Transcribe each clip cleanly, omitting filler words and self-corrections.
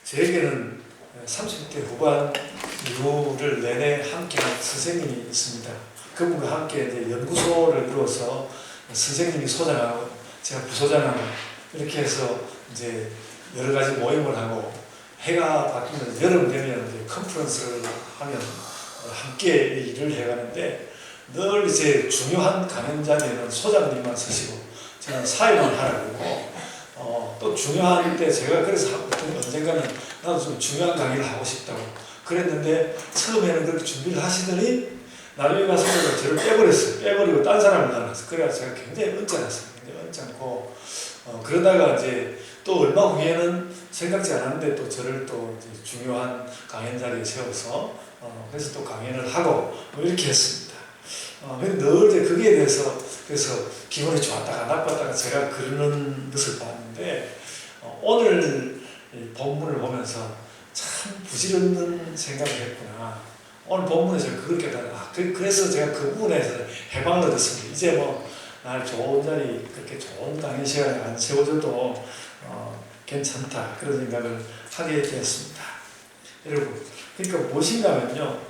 저에게는 30대 후반 이후를 내내 함께한 선생님이 있습니다. 그분과 함께 이제 연구소를 이루어서 선생님이 소장하고 제가 부소장하고 이렇게 해서 이제 여러 가지 모임을 하고, 해가 바뀌면 여름 되면 이제 컨퍼런스를 하면 함께 일을 해가는데, 늘 이제 중요한 강연 자리에는 소장님만 서시고 저는 사회만 하라고. 또 중요할 때 제가 그래서 언젠가는 나도 좀 중요한 강의를 하고 싶다고 그랬는데, 처음에는 그렇게 준비를 하시더니 나중에 가서 저를 빼버렸어요. 빼버리고 딴 사람을 나눴어요. 그래서 제가 굉장히 언짢았어요. 굉장히 언짢고, 그러다가 이제 또 얼마 후에는 생각지 않았는데 또 저를 또 중요한 강연 자리에 세워서 그래서 또 강연을 하고 이렇게 했습니다. 늘 이제 거기에 대해서 그래서 기분이 좋았다가 나빴다가 제가 그러는 것을 봤는데, 오늘 본문을 보면서 참 부질없는 생각을 했구나. 오늘 본문에서 그걸 깨달아. 그래서 제가 그 부분에서 해방을 얻었습니다. 이제 뭐 날 좋은 자리, 그렇게 좋은 강연 시간에 안 세워줘도 괜찮다, 그런 생각을 하게 되었습니다. 여러분, 그러니까 무엇인가 하면요,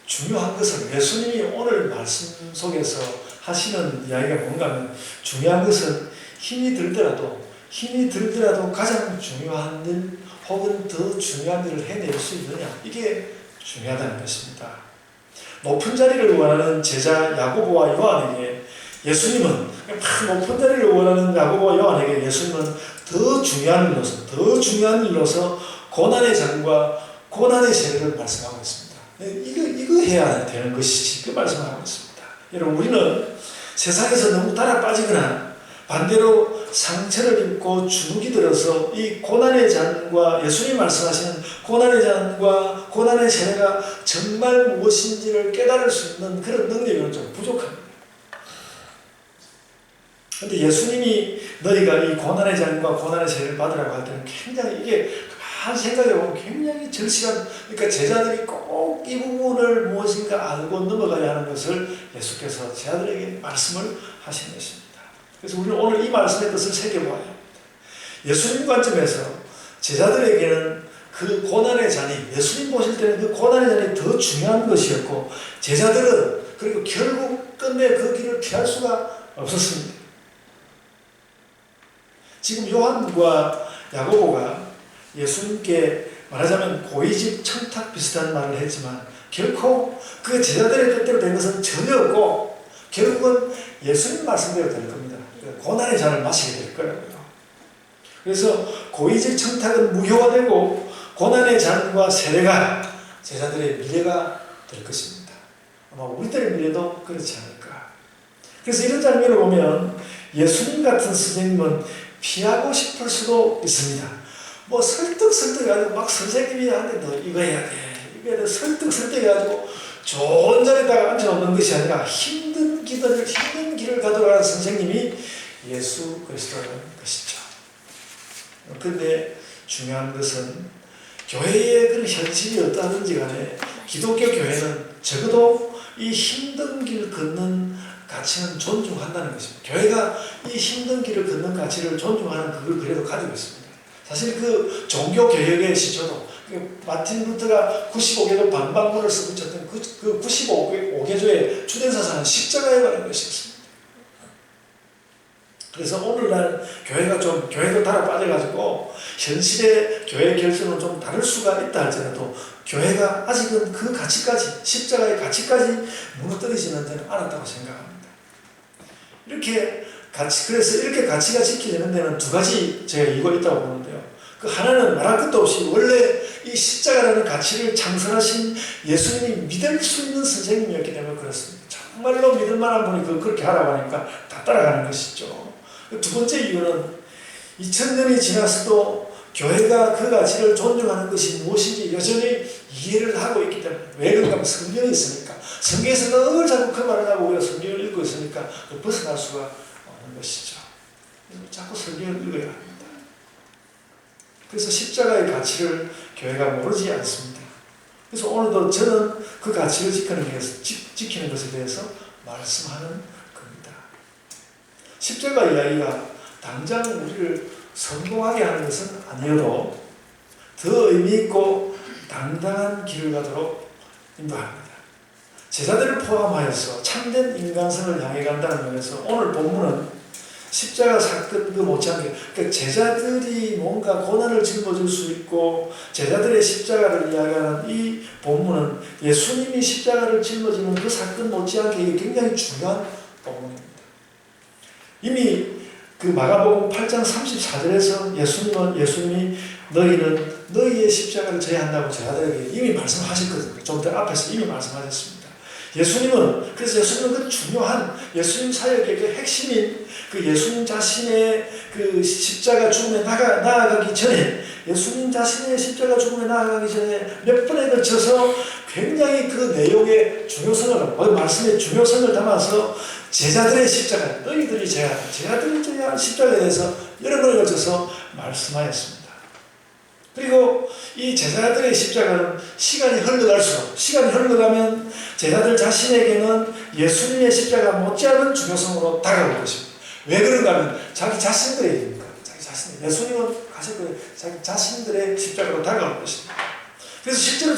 중요한 것은 예수님이 오늘 말씀 속에서 하시는 이야기가 뭔가 하면, 중요한 것은 힘이 들더라도 가장 중요한 일 혹은 더 중요한 일을 해낼 수 있느냐, 이게 중요하다는 것입니다. 높은 자리를 원하는 제자 야고보와 요한에게 예수님은, 높은 자리를 원하는 야고보와 요한에게 예수님은 더 중요한 일로서 고난의 장과 고난의 세례를 말씀하고 있습니다. 이거 해야 되는 것이지, 그 말씀하고 있습니다. 여러분, 우리는 세상에서 너무 따라 빠지거나 반대로 상처를 입고 주눅이 들어서 이 고난의 잔과, 예수님 말씀하시는 고난의 잔과 고난의 세례가 정말 무엇인지를 깨달을 수 있는 그런 능력은 좀 부족합니다. 그런데 예수님이 너희가 이 고난의 잔과 고난의 세례를 받으라고 할 때는 굉장히, 이게 한 생각해 보면 굉장히 절실한, 그러니까 제자들이 꼭 이 부분을 무엇인가 알고 넘어가야 하는 것을 예수께서 제자들에게 말씀을 하신 것입니다. 그래서 우리는 오늘 이 말씀의 뜻을 새겨보아야 합니다. 예수님 관점에서 제자들에게는 그 고난의 잔이, 예수님 보실 때는 그 고난의 잔이 더 중요한 것이었고, 제자들은 그리고 결국 끝내 그 길을 피할 수가 없었습니다. 지금 요한과 야고보가 예수님께 말하자면 고위직 청탁 비슷한 말을 했지만, 결코 그 제자들의 뜻대로 된 것은 전혀 없고 결국은 예수님 말씀대로 될 겁니다. 고난의 잔을 마시게 될 거라고요. 그래서 고위직 청탁은 무효화되고 고난의 잔과 세례가 제자들의 미래가 될 것입니다. 아마 우리들의 미래도 그렇지 않을까. 그래서 이런 장면을 보면 예수님 같은 선생님은 피하고 싶을 수도 있습니다. 뭐 설득해가지고 막 선생님이 하는데 너 이거 해야 돼, 이거 해야 돼, 설득해가지고 좋은 자리에다가 앉혀놓는 것이 아니라 힘든 길을 가도록 선생님이 예수 그리스도라는 것이죠. 그런데 중요한 것은 교회의 그런 현실이 어떠하든지 간에 기독교 교회는 적어도 이 힘든 길 걷는 가치는 존중한다는 것입니다. 교회가 이 힘든 길을 걷는 가치를 존중하는 그걸 그래도 가지고 있습니다. 사실 그 종교개혁의 시초도 마틴 루터가 95개조 반박문을 쓰고 있었던 그 95개조의 주된 사상은 십자가에 관한 것이었습니다. 그래서 오늘날 교회도 따라 빠져가지고 현실의 교회 결선은 좀 다를 수가 있다 할지라도 교회가 아직은 그 가치까지, 십자가의 가치까지 무너뜨리지는 저는 않았다고 생각합니다. 그래서 이렇게 가치가 지키려는 데는 두 가지 제가 이유가 있다고 보는데요. 그 하나는 말할 것도 없이 원래 이 십자가라는 가치를 창설하신 예수님이 믿을 수 있는 선생님이었기 때문에 그렇습니다. 정말로 믿을 만한 분이 그렇게 하라고 하니까 다 따라가는 것이죠. 두 번째 이유는 2000년이 지났어도 교회가 그 가치를 존중하는 것이 무엇인지 여전히 이해를 하고 있기 때문에. 왜 그런가 하면 성경이 있으니까. 성경에서 늘 자꾸 그 말을 하고 우리가 성경을 읽고 있으니까 벗어날 수가 없는 것이죠. 자꾸 성경을 읽어야 합니다. 그래서 십자가의 가치를 교회가 모르지 않습니다. 그래서 오늘도 저는 그 가치를 지키는 것에 대해서 말씀하는 겁니다. 십자가 이야기가 당장 우리를 성공하게 하는 것은 아니어도 더 의미 있고 당당한 길을 가도록 인도합니다. 제자들을 포함하여서 참된 인간성을 향해 간다는 면에서 오늘 본문은 십자가 사건 그 못지않게 그러니까 제자들이 뭔가 고난을 짊어질 수 있고 제자들의 십자가를 이야기하는 이 본문은 예수님이 십자가를 짊어지는 그 사건 못지않게 굉장히 중요한 본문입니다. 이미 그 마가복음 8장 34절에서 예수님이 너희는 너희의 십자가를 져야 한다고 제자들에게 이미 말씀하셨거든요. 좀 더 앞에서 이미 말씀하셨습니다. 그래서 예수님은 그 중요한 예수님 사역의 그 핵심인 그 예수님 자신의 그 십자가 죽음에 나아가기 전에 예수님 자신의 십자가 죽음에 나아가기 전에 몇 번에 걸쳐서 굉장히 그 내용의 중요성을 말씀의 중요성을 담아서 제자들의 십자가 너희들이 제자들이 져야 할 십자가에 대해서 여러 번에 걸쳐서 말씀하였습니다. 그리고 이 제자들의 십자가는 시간이 흘러가면 제자들 자신에게는 예수님의 십자가 못지않은 중요성으로 다가올 것입니다. 왜 그런가 하면 자기 자신들에게니까. 예수님은 자기 자신들의 십자가로 다가올 것입니다. 그래서 실제로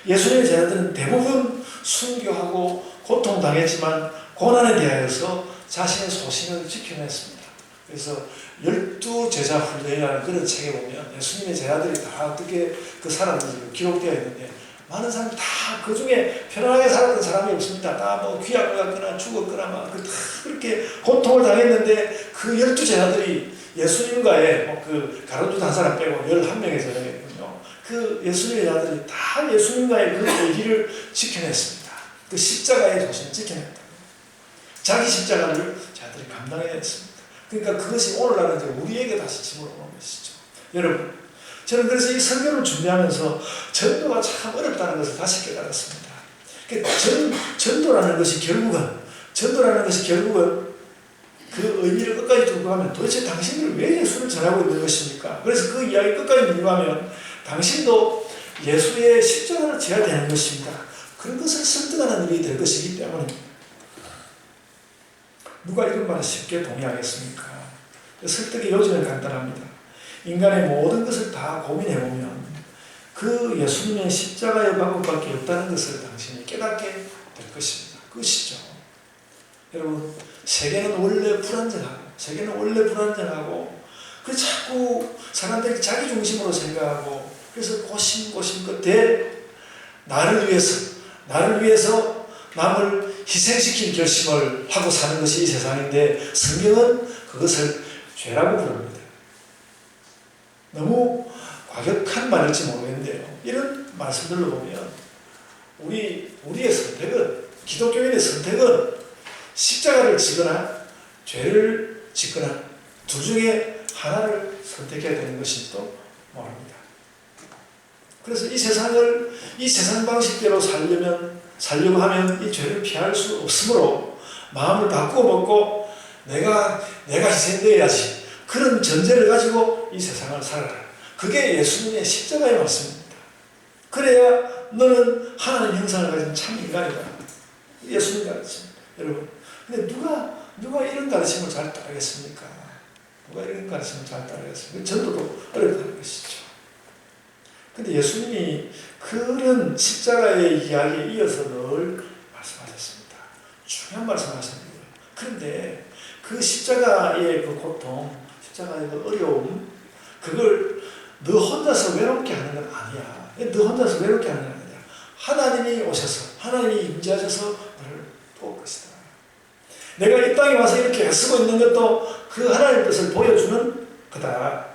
예수님의 제자들은 대부분 순교하고 고통당했지만 고난에 대하여서 자신의 소신을 지켜냈습니다. 그래서 12제자 훈련이라는 그런 책에 보면 예수님의 제자들이 다 어떻게 그 살았는지 기록되어 있는데 많은 사람이 다 그 중에 편안하게 살았던 사람이 없습니다. 다 뭐 귀약을 갖거나 죽었거나 막 다 그렇게 고통을 당했는데 그 12제자들이 예수님과의 그 가룟유다 한 사람 빼고 11명의 제자들이거든요. 그 예수님의 제자들이 다 예수님과의 그 얘기를 지켜냈습니다. 그 십자가의 소신을 지켜냈다. 자기 십자가를 제자들이 감당해냈습니다. 그러니까 그것이 오늘날은 이제 우리에게 다시 짐으로 오는 것이죠. 여러분, 저는 그래서 이 설교를 준비하면서 전도가 참 어렵다는 것을 다시 깨달았습니다. 그러니까 전도라는 것이 결국은 그 의미를 끝까지 들고 가면 도대체 당신들 왜 예수를 전하고 있는 것입니까? 그래서 그 이야기 끝까지 들고 가면 당신도 예수의 십자가를 져야 되는 것입니다. 그런 것을 설득하는 일이 될 것이기 때문입니다. 누가 이런 말을 쉽게 동의하겠습니까? 설득의 요지는 간단합니다. 인간의 모든 것을 다 고민해보면 그 예수님의 십자가의 방법밖에 없다는 것을 당신이 깨닫게 될 것입니다. 그것이죠. 여러분, 세계는 원래 불안정하고 그 자꾸 사람들이 자기 중심으로 생각하고 그래서 고심 끝에 나를 위해서 남을 희생시킨 결심을 하고 사는 것이 이 세상인데 성경은 그것을 죄라고 부릅니다. 너무 과격한 말일지 모르겠는데요. 이런 말씀들로 보면 우리의 선택은 기독교인의 선택은 십자가를 지거나 죄를 짓거나 둘 중에 하나를 선택해야 되는 것인지도 모릅니다. 그래서 이 세상 방식대로 살려고 하면 이 죄를 피할 수 없으므로 마음을 바꾸어 먹고 내가 희생되어야지 그런 전제를 가지고 이 세상을 살아라. 그게 예수님의 십자가의 말씀입니다. 그래야 너는 하나님 형상을 가진 참 인간이다. 예수님 가르침. 여러분, 근데 누가 이런 가르침을 잘 따르겠습니까? 전도도 어렵다는 것이죠. 근데 예수님이 그런 십자가의 이야기에 이어서 늘 말씀하셨습니다. 중요한 말씀하셨습니다. 그런데 그 십자가의 그 고통, 십자가의 그 어려움, 그걸 너 혼자서 외롭게 하는 건 아니야. 하나님이 오셔서, 하나님이 임재하셔서 너를 도울 것이다. 내가 이 땅에 와서 이렇게 애쓰고 있는 것도 그 하나님의 뜻을 보여주는 거다.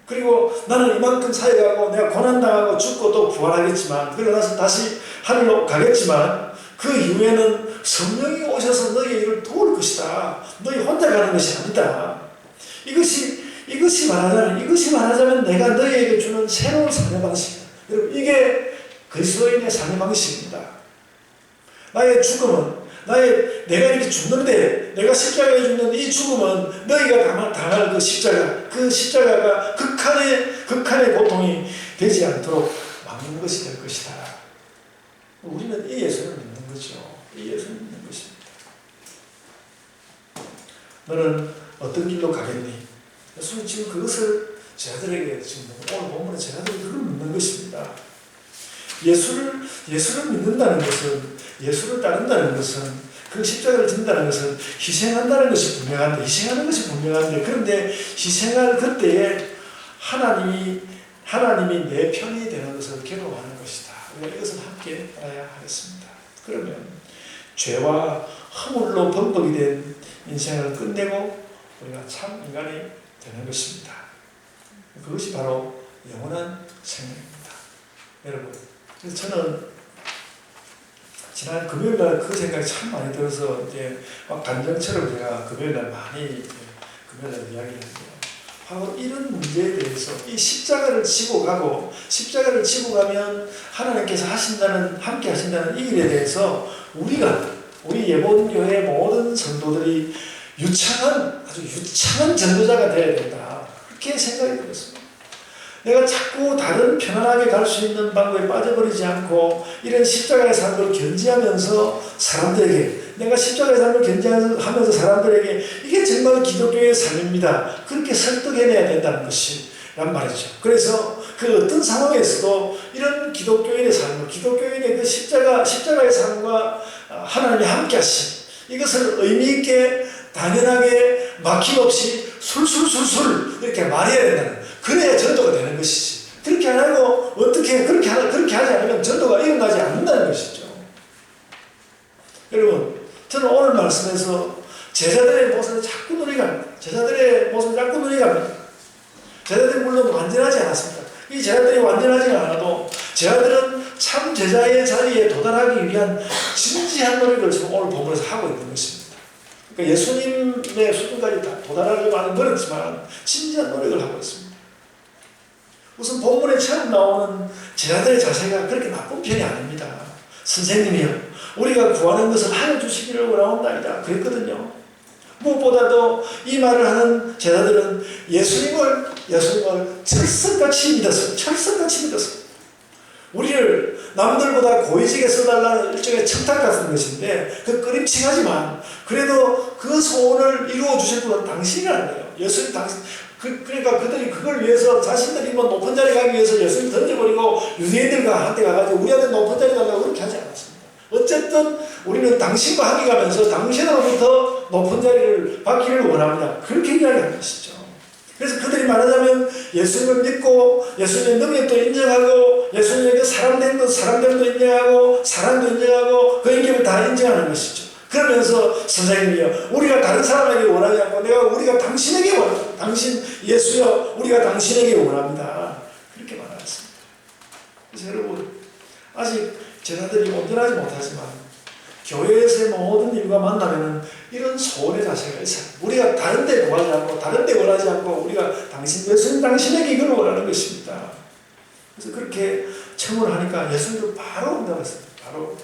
그리고 나는 이만큼 사역하고 내가 고난당하고 죽고 또 부활하겠지만 그러고 나서 다시 하늘로 가겠지만 그 이후에는 성령이 오셔서 너희 일을 도울 것이다. 너희 혼자 가는 것이 아니다. 이것이 말하자면 내가 너희에게 주는 새로운 삶의 방식이다. 여러분, 이게 그리스도인의 삶의 방식입니다. 나의 죽음은 내가 이렇게 죽는데 내가 십자가에 죽는 이 죽음은 너희가 당할 그 십자가가 극한의 고통이 되지 않도록 막는 것이 될 것이다. 우리는 이 예수를 믿는 거죠. 이 예수를 믿는 것입니다. 너는 어떤 길로 가겠니? 예수는 지금 그것을 제자들에게 지금 오늘 본문에 제자들이 그걸 묻는 것입니다. 예수를 믿는다는 것은, 예수를 따른다는 것은, 그 십자가를 진다는 것은 희생한다는 것이 분명한데, 희생하는 것이 분명한데, 그런데 희생할 그때에 하나님이 내 편이 되는 것을 경험하는 것이다. 우리가 이것을 함께 알아야 하겠습니다. 그러면 죄와 허물로 범벅이 된 인생을 끝내고 우리가 참 인간이 되는 것입니다. 그것이 바로 영원한 생명입니다. 여러분, 그래서 저는 지난 금요일날 그 생각이 참 많이 들어서 이제 막 간증처럼 제가 금요일날 많이 금요일날 이야기를 했는데요. 바로 이런 문제에 대해서 이 십자가를 지고 가면 하나님께서 함께 하신다는 이 일에 대해서 우리 예본교회 모든 성도들이 아주 유창한 전도자가 되어야 된다. 그렇게 생각이 들었습니다. 내가 자꾸 다른 편안하게 갈 수 있는 방법에 빠져버리지 않고 이런 십자가의 삶을 견지하면서 사람들에게, 내가 십자가의 삶을 견지하면서 사람들에게 이게 정말 기독교의 삶입니다. 그렇게 설득해내야 된다는 것이란 말이죠. 그래서 그 어떤 상황에서도 이런 기독교인의 삶을, 기독교인의 그 십자가의 삶과 하나님이 함께 하신 이것을 의미있게 당연하게 막힘없이 술술술술 이렇게 말해야 된다는, 그래야 전도가 되는 것이지. 그렇게 안 하고 그렇게 하지 않으면 전도가 일어나지 않는다는 것이죠. 여러분, 저는 오늘 말씀에서 제자들의 모습을 자꾸 눈이 갑니다. 제자들이 물론 완전하지 않았습니다. 이 제자들이 완전하지 않아도 제자들은 참 제자의 자리에 도달하기 위한 진지한 노력을 지금 오늘 본문에서 하고 있는 것입니다. 그러니까 예수님의 수준까지 다 도달하려고 하는 그렇지만 진지한 노력을 하고 있습니다. 우선 본문에 처음 나오는 제자들의 자세가 그렇게 나쁜 편이 아닙니다. 선생님이요, 우리가 구하는 것을 하여 주시기를 원하옵나이다 그랬거든요. 무엇보다도 이 말을 하는 제자들은 예수님을 철석같이 믿었어요. 우리를 남들보다 고위직에 써달라는 일종의 청탁 같은 것인데, 그 끄림칙하지만 그래도 그 소원을 이루어 주실 분은 당신이라는 예수님 당신. 그러니까 그들이 그걸 위해서 자신들이 높은 자리 가기 위해서 예수님 던져버리고 유대인들과 한테 가가지고 우리한테 높은 자리 달라고 그렇게 하지 않았습니다. 어쨌든 우리는 당신과 함께 가면서 당신으로부터 높은 자리를 받기를 원합니다. 그렇게 이야기하는 것이죠. 그래서 그들이 말하자면 예수님을 믿고 예수님의 능력도 인정하고 예수님에게 사람됨도 인정하고 사랑도 인정하고 그 인격을 다 인정하는 것이죠. 그러면서 선생님이요, 우리가 다른 사람에게 원하지 않고 우리가 당신에게 원합니다. 당신 예수여, 우리가 당신에게 원합니다. 그렇게 말했습니다. 그래서 여러분, 아직 제자들이 온전하지 못하지만 교회에서의 모든 일과 만나면은 이런 소원의 자세가 있어요. 우리가 다른 데 원하지 않고 우리가 예수님 당신에게 이걸 원하는 것입니다. 그래서 그렇게 청을 하니까 예수님도 바로 응답했습니다. 바로.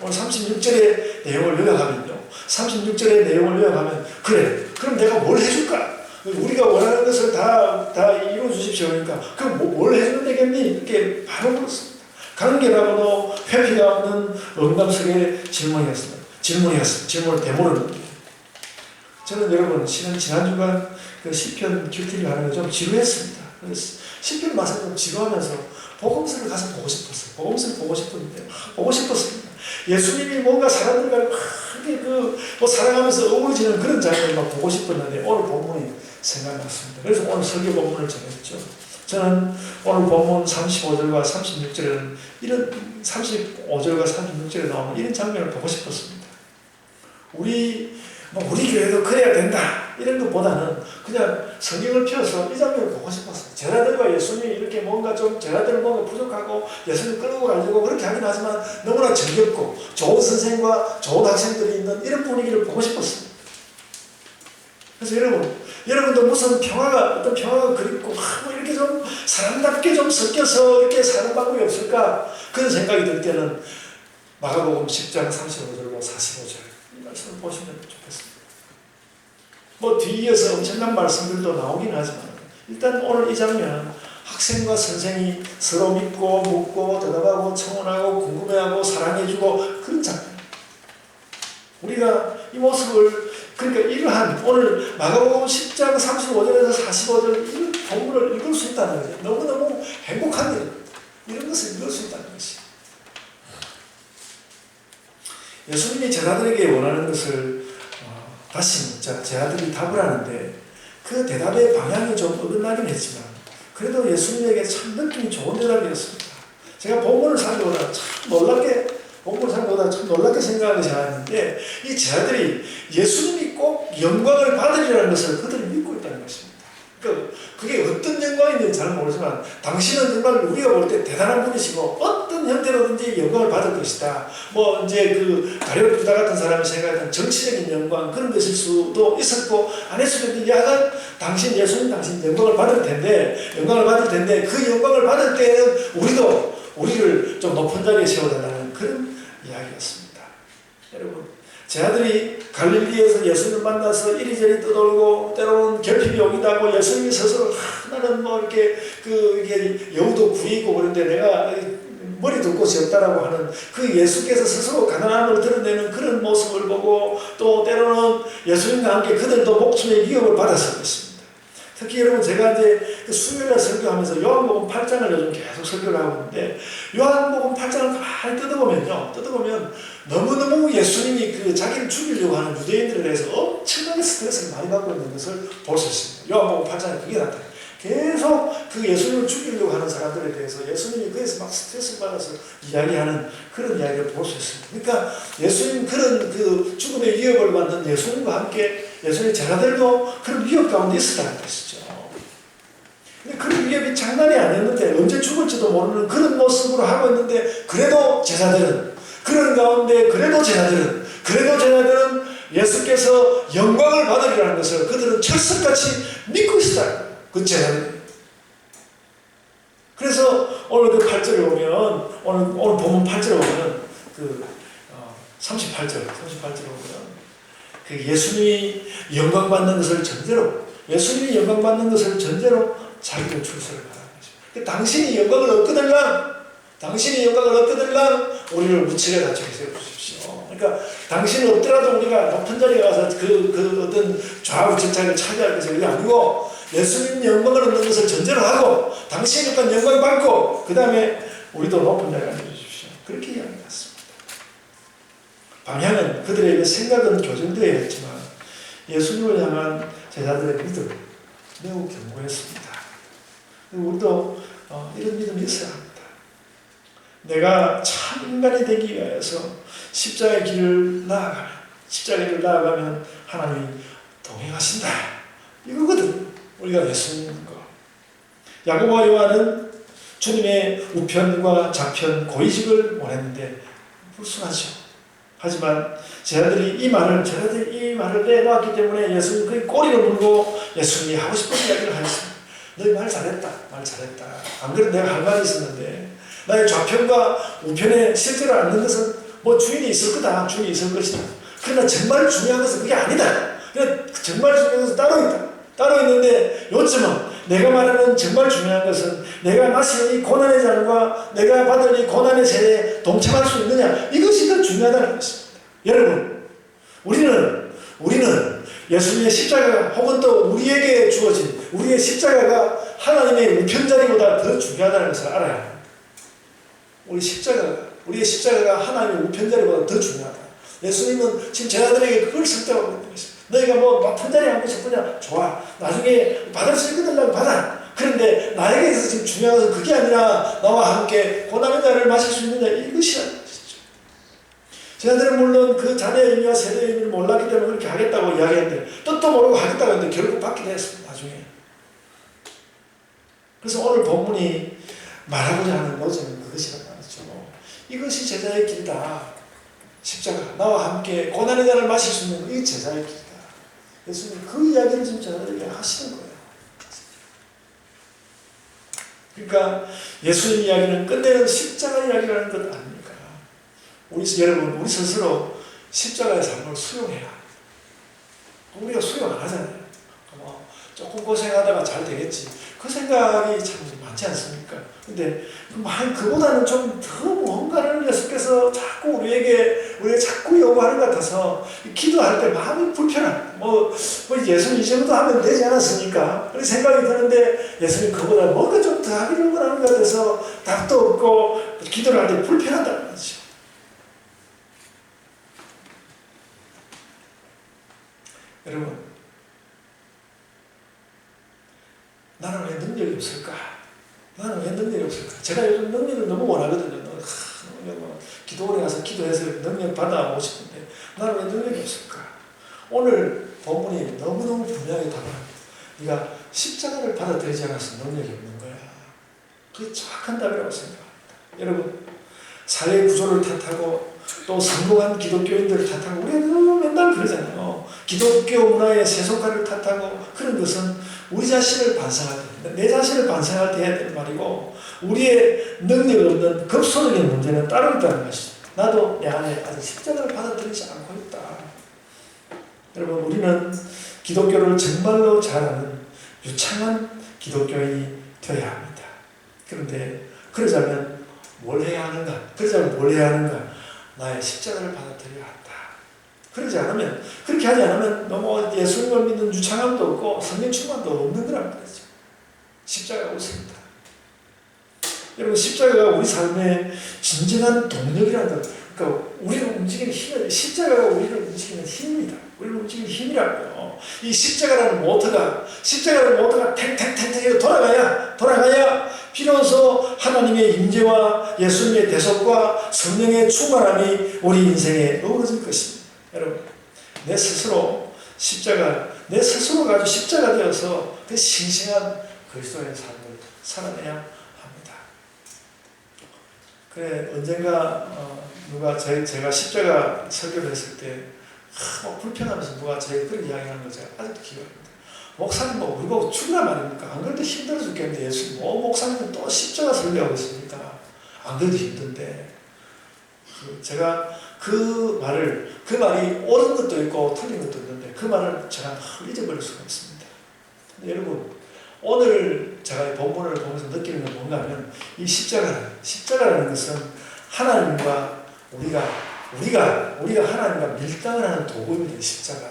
오늘 36절의 내용을 요약하면요. 36절의 내용을 요약하면, 그래, 그럼 내가 뭘 해줄까? 우리가 원하는 것을 다 이루어 주십시오. 그러니까, 그럼 뭘 해주면 되겠니? 이렇게 바로 물었습니다. 관계라고도 회피가 없는 응답스러운 질문을 대물었는데, 저는 여러분, 지난주간 그 시편 큐티를 하는 거 좀 지루했습니다. 그래서 시편 말씀 좀 지루하면서 복음서를 가서 보고 싶었어요. 복음서를 보고 싶었습니다. 예수님이 뭔가 사람들과 크게 사랑하면서 어우러지는 그런 장면을 막 보고 싶었는데 오늘 본문이 생각났습니다. 그래서 오늘 설교 본문을 정했죠. 저는 오늘 본문 35절과 36절에는 35절과 36절에 나오는 이런 장면을 보고 싶었습니다. 우리 교회도 그래야 된다 이런 것보다는 그냥 성경을 펴서 이 장면을 보고 싶었어요. 제자들과 예수님이 이렇게 제자들은 뭔가 부족하고 예수님 끌고 가려고 그렇게 하긴 하지만 너무나 정겹고 좋은 선생과 좋은 학생들이 있는 이런 분위기를 보고 싶었어요. 그래서 여러분도 무슨 어떤 평화가 그립고 이렇게 좀 사람답게 좀 섞여서 이렇게 사는 방법이 없을까 그런 생각이 들 때는 마가복음 10장 35절과 45절 이 말씀을 보시면 좋겠습니다. 뒤이어서 엄청난 말씀들도 나오긴 하지만 일단 오늘 이 장면, 학생과 선생이 서로 믿고 묻고 대답하고 청혼하고 궁금해하고 사랑해주고 그런 장면. 우리가 이 모습을, 그러니까 이러한 오늘 마가복음 10장 35절에서 45절 이 본문을 이룰 수 있다는 거죠. 너무너무 행복한 일, 이런 것을 이룰 수 있다는 것이. 예수님이 제자들에게 원하는 것을 다시 묻자 제자들이 답을 하는데 그 대답의 방향이 좀 어긋나긴 했지만 그래도 예수님에게 참 느낌이 좋은 대답이었습니다. 제가 본문을 살펴보다 참 놀랍게 생각하기 시작했는데 이 제자들이 예수님이 꼭 영광을 받으리라는 것을 그들이 믿고 있다는 것입니다. 그러니까 그게 어떤 영광인지 잘 모르지만 당신은 정말 우리가 볼 때 대단한 분이시고 어떤 형태로든지 영광을 받을 것이다. 뭐 이제 그 다리오 부다 같은 사람이 생각했던 정치적인 영광 그런 것일 수도 있었고 안 했을 수도 있는데 약간 예수님 당신 영광을 받을 텐데 그 영광을 받을 때는 우리를 좀 높은 자리에 세워달라는 그런 이야기였습니다. 여러분 제자들이 갈릴리에서 예수님을 만나서 이리저리 떠돌고 때로는 결핍이 오기도 하고 예수님이 스스로 나는 뭐 이렇게 이게 여우도 구이고 그런데 내가 머리 둘 곳이 없다라고 하는 그 예수께서 스스로 가난함을 드러내는 그런 모습을 보고 또 때로는 예수님과 함께 그들도 목숨의 위협을 받았을 것입니다. 특히 여러분 제가 이제 수요일에 설교하면서 요한복음 8장을 요즘 계속 설교를 하고 있는데 요한복음 8장을 가만히 뜯어보면 너무너무 예수님이 자기를 죽이려고 하는 유대인들에 대해서 엄청나게 스트레스를 많이 받고 있는 것을 볼 수 있습니다. 요한복음 8장에 그게 나타나요. 계속 그 예수님을 죽이려고 하는 사람들에 대해서 예수님이 그래서 막 스트레스를 받아서 이야기하는 그런 이야기를 볼 수 있습니다. 그러니까 예수님 그런 죽음의 위협을 받는 예수님과 함께 예수님의 제자들도 그런 위협 가운데 있었다는 것이죠. 근데 그런 위협이 장난이 아니었는데 언제 죽을지도 모르는 그런 모습으로 하고 있는데 그래도 제자들은 예수께서 영광을 받으리라는 것을 그들은 철석같이 믿고 있었다. 그 제자들이. 그래서 오늘 그 8절에 보면 오늘 본문 8절에 보면 38절에 보면 그 예수님이 영광 받는 것을 전제로 자기도 출세를 말하는 것입니다. 당신이 영광을 얻거들랑 우리를 우측에 낮추게 세워주십시오. 그러니까 당신은 없더라도 우리가 높은 자리에 가서 그 어떤 좌우측 자리를 차지할 것이 아니고 예수님 영광을 얻는 것을 전제로 하고 당신이 일단 영광을 받고 그 다음에 우리도 높은 자리에 앉아주십시오. 그렇게 이야기했습니다. 방향은 그들에게 생각은 교정되어야 했지만 예수님을 향한 제자들의 믿음 매우 견고했습니다. 우리도 이런 믿음이 있어야 합니다. 내가 참 인간이 되기 위해서 십자가의 길을 나아가면 하나님이 동행하신다. 이거거든. 우리가 예수 믿는 거. 야고보와 요한은 주님의 우편과 좌편 고위직을 원했는데 불순하죠. 하지만 제자들이 이 말을 내놓았기 때문에 예수님 그 꼬리를 물고 예수님이 하고 싶은 이야기를 하였습니다. 너희 말 잘했다. 안 그래도 내가 할 말이 있었는데 나의 좌편과 우편에 실제로 앉는 것은 뭐 주인이 있을 것이다. 그러나 정말 중요한 것은 그게 아니다. 정말 중요한 것은 따로 있는데 요즘은 내가 말하는 정말 중요한 것은 내가 마시는 이 고난의 잔과 내가 받을 이 고난의 세례에 동참할 수 있느냐 이것이 더 중요하다는 것입니다. 여러분 우리는 예수님의 십자가가 혹은 또 우리에게 주어진 우리의 십자가가 하나님의 우편자리보다 더 중요하다는 것을 알아야 합니다. 우리의 십자가가 하나님의 우편자리보다 더 중요하다. 예수님은 지금 제자들에게 그걸 설득하고 있는 것입니다. 너희가 뭐 높은 자리에 앉고 싶으냐? 좋아. 나중에 받을 수 있거든 받아. 그런데 나에게 있어서 지금 중요한 것은 그게 아니라 나와 함께 고난의 잔을 마실 수 있느냐 이것이라는 것이죠. 제자들은 물론 그 잔의 의미와 세례의 의미를 몰랐기 때문에 그렇게 하겠다고 이야기했는데 뜻도 모르고 하겠다고 했는데 결국 받기도 했습니다. 나중에. 그래서 오늘 본문이 말하고자 하는 노점은 그것이란 말이죠. 이것이 제자의 길이다. 십자가 나와 함께 고난의 잔을 마실 수 있는 이 제자의 길이다. 예수님 그 이야기를 지금 제자들에게 하시는 거예요. 그러니까 예수님 이야기는 끝내는 십자가 이야기라는 것 아닙니까? 여러분 우리 스스로 십자가의 삶을 수용해야 합니다. 우리가 수용 안 하잖아요. 조금 고생하다가 잘 되겠지. 그 생각이 참 많지 않습니까? 근데 그보다는 좀 더 뭔가를 예수께서 자꾸 우리가 자꾸 요구하는 것 같아서 기도할 때 마음이 불편한 뭐 예수님 이 정도 하면 되지 않았습니까? 그런 생각이 드는데 예수님 그보다 뭔가 좀 더 하기를 원하는 것 같아서 답도 없고 기도를 할 때 불편하다는 거죠. 여러분, 나는 왜 능력이 없을까? 나는 왜 능력이 없을까? 제가 요즘 능력을 너무 원하거든요. 기도원에 가서 기도해서 능력 받아보고 싶은데 나는 왜 능력이 없을까? 오늘 본문이 너무너무 분명하게 답합니다. 네가 십자가를 받아들이지 않아서 능력이 없는 거야. 그게 정확한 답이라고 생각합니다. 여러분, 사회 구조를 탓하고 또 성공한 기독교인들을 탓하고 우리가 맨날 그러잖아요. 기독교 문화의 세속화를 탓하고 그런 것은 우리 자신을 반성할 때, 내 자신을 반성할 때 해야 되는 말이고 우리의 능력이 없는 급소적인 문제는 따로 있다는 것이죠. 나도 내 안에 아직 십자가를 받아들이지 않고 있다. 여러분, 우리는 기독교를 정말로 잘하는 유창한 기독교인이 되어야 합니다. 그런데 그러자면 뭘 해야 하는가? 나의 십자가를 받아들여야 한다. 그렇게 하지 않으면 너무 예수님을 믿는 유창함도 없고 성령 충만도 없는 거란 말이죠. 십자가가 없습니다. 여러분, 십자가가 우리 삶의 진정한 동력이라는 것. 그러니까 우리를 움직이는 힘이, 십자가가 우리를 움직이는 힘입니다. 우리를 움직이는 힘이라고요. 이 십자가라는 모터가 탱탱탱탱 돌아가야 비로소 하나님의 임재와 예수님의 대속과 성령의 충만함이 우리 인생에 어우러질 것입니다. 여러분, 내 스스로가 가지고 십자가 되어서 그 싱싱한 그리스도의 삶을 살아내야 합니다. 그래, 언젠가 누가 제가 십자가 설교를 했을 때 불편하면서 누가 제가 그런 이야기하는 걸 제가 아직도 기억합니다. 목사님 우리 보고 죽으란 말입니까? 안 그래도 힘들어 죽겠는데 예수님 목사님은 또 십자가 설교하고 있습니까? 안 그래도 힘든데 제가 그 말이 옳은 것도 있고 틀린 것도 있는데 그 말을 제가 잊어버릴 수가 없습니다. 근데 여러분, 오늘 제가 이 본문을 보면서 느끼는 건 뭔가 하면 이 십자가라는 것은 하나님과 우리가 하나님과 밀당을 하는 도구입니다. 십자가.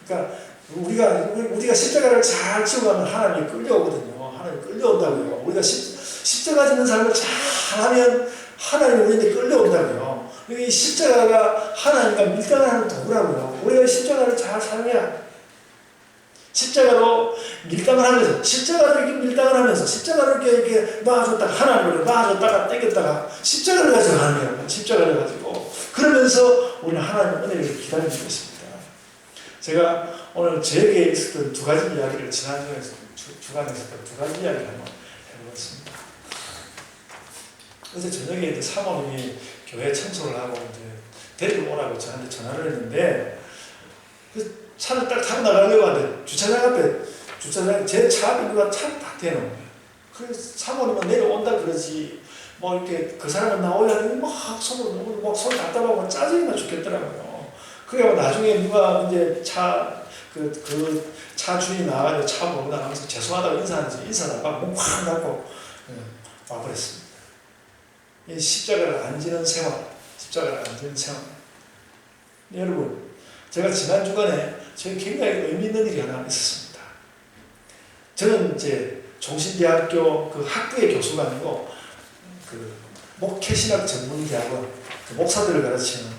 그러니까 우리가 십자가를 잘 지고 가면 하나님이 끌려오거든요. 하나님이 끌려온다고요. 우리가 십자가 지는 삶을 잘 하면 하나님이 우리한테 끌려온다고요. 이 십자가가 하나님과 밀당을 하는 도구라고요. 우리가 십자가를 잘 사용해야 십자가로 밀당을 하면서 십자가로 이렇게 밀당을 하면서 십자가로 이렇게 놔줬다가 하나님을 놔줬다가 땡겼다가 십자가를 가지고 하는 거예요. 십자가를 가지고 그러면서 우리는 하나님의 은혜를 기다리고 있습니다. 제가 오늘 저에게 있었던 두 가지 이야기를 지난 주간에 있었던 두 가지 이야기를 한번 해보겠습니다. 어제 저녁에 사모님이 교회 청소를 하고 데리고 오라고 저한테 전화를 했는데 차를 딱 타고 나가려고 하는데 주차장에 제 차 앞에 누가 차를 다 대놓은 거예요. 그래서 사모님은 내려온다 그러지 이렇게 그 사람은 나오려 하는데 막 속으로 손 답답하고 짜증이 나 죽겠더라고요. 그래서 나중에 누가 이제 차 주인이 나와가지고 차 보고 나가면서 죄송하다고 인사하다가 문 확 닫고 와버렸습니다. 이 십자가를 안 지는 생활. 여러분, 제가 지난 주간에 저희 굉장히 의미 있는 일이 하나 있었습니다. 저는 이제 종신대학교 그 학부의 교수가 아니고 그 목회신학 전문대학원 목사들을 가르치는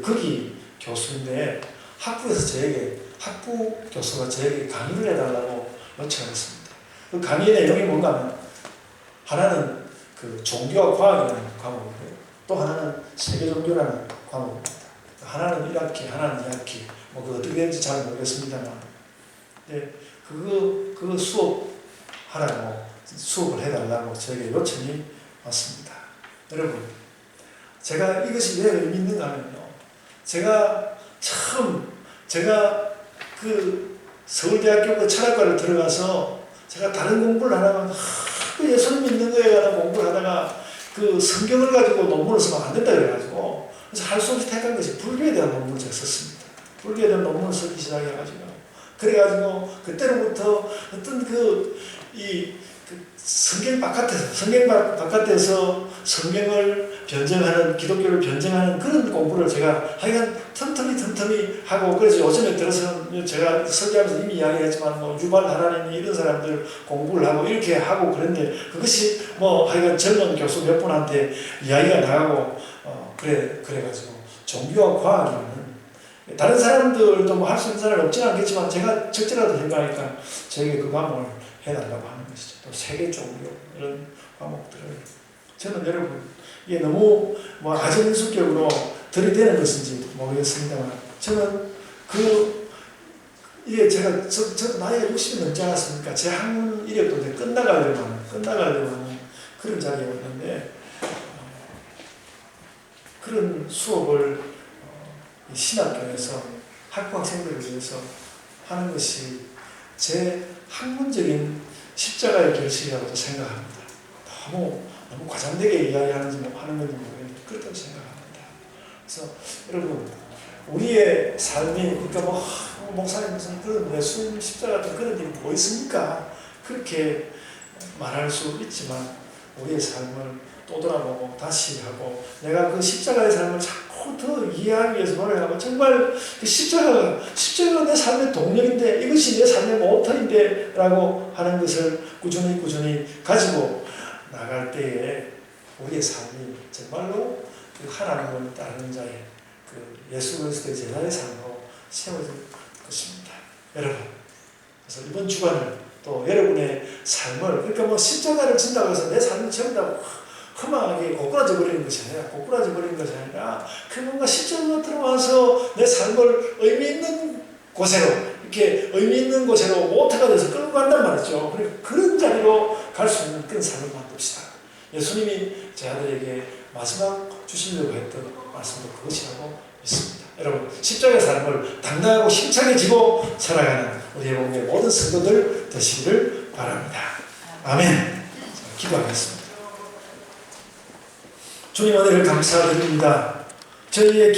거기 교수인데 학부 교수가 저에게 강의를 해달라고 요청을 했습니다. 그 강의 내용이 뭔가 하면 하나는 그 종교와 과학이라는 과목이고요. 또 하나는 세계종교라는 과목입니다. 하나는 1학기, 하나는 2학기. 그 어떻게 되는지 잘 모르겠습니다만. 네, 그거 수업을 해달라고 저에게 요청이 왔습니다. 여러분, 제가 이것이 왜 의미 있는가 하면요. 제가 그 서울대학교 그 철학과를 들어가서 제가 다른 공부를 안 하면 예수님 믿는 거에 관한 공부를 하다가 그 성경을 가지고 논문을 쓰면 안 된다 그래가지고 그래서 할 수 없이 택한 것이 불교에 대한 논문을 제가 썼습니다. 불교에 대한 논문을 쓰기 시작해가지고 그래가지고 그때로부터 어떤 성경 바깥에서 성경을 변증하는, 기독교를 변증하는 그런 공부를 제가 하여간 틈틈이 하고, 그래서 요즘에 들어서는 제가 설교하면서 이미 이야기했지만 뭐 유발 하나님 이런 사람들 공부를 하고 이렇게 하고 그런데, 그것이 뭐 하여간 젊은 교수 몇 분한테 이야기가 나가고 그래가지고 종교와 과학이면 다른 사람들도 뭐 할 수 있는 사람이 없지는 않겠지만 제가 적절하다 생각하니까 저에게 그 과목을 해달라고 하는 것이죠. 또 세계 종교 이런 과목들을 저는 여러분 이게 너무 뭐 가정인수격으로 들이대는 것인지 모르겠습니다만 저는 이게 저도 나이가 60이 넘지 않았습니까? 제 학문 이력도 이제 끝나가려면 그런 자리에 왔는데 그런 수업을 신학교에서 학부 학생들을 위해서 하는 것이 제 학문적인 십자가의 결실이라고도 생각합니다. 너무 과장되게 이야기하는지 하는 건지 모르겠는데 그렇다고 생각합니다. 그래서 여러분 우리의 삶이 그러니까 뭐 목사님 무슨 그런 예수님 십자가 같은 그런 일이 뭐 있습니까? 그렇게 말할 수 있지만 우리의 삶을 또 돌아보고 다시 하고 내가 그 십자가의 삶을 자꾸 더 이해하기 위해서 노력하고 정말 그 십자가가 내 삶의 동력인데 이것이 내 삶의 모터인데 라고 하는 것을 꾸준히 가지고 나갈 때에 우리의 삶이 정말로 그 하나님을 따르는 자의 그 예수 그리스도의 제자의 삶으로 세워질 것입니다. 여러분, 그래서 이번 주간을 또 여러분의 삶을 그러니까 뭐 십자가를 진다고 해서 내 삶이 전부 다 험하게 고꾸라져 버리는 것이 아니라 그 뭔가 십자가가 들어와서 내 삶을 의미 있는 곳으로 모터가 돼서 끌고 간단 말이죠. 그러니까 그런 자리로 갈 수 있는 그런 삶을 만듭시다. 예수님이 제 아들에게 마지막 주시려고 했던 말씀도 그것이라고 믿습니다. 여러분, 십자가의 삶을 당당하고 힘차게 지고 살아가는 우리 예복의 모든 성도들 되시기를 바랍니다. 아멘. 기도하겠습니다. 주님 은혜를 감사드립니다. 저희의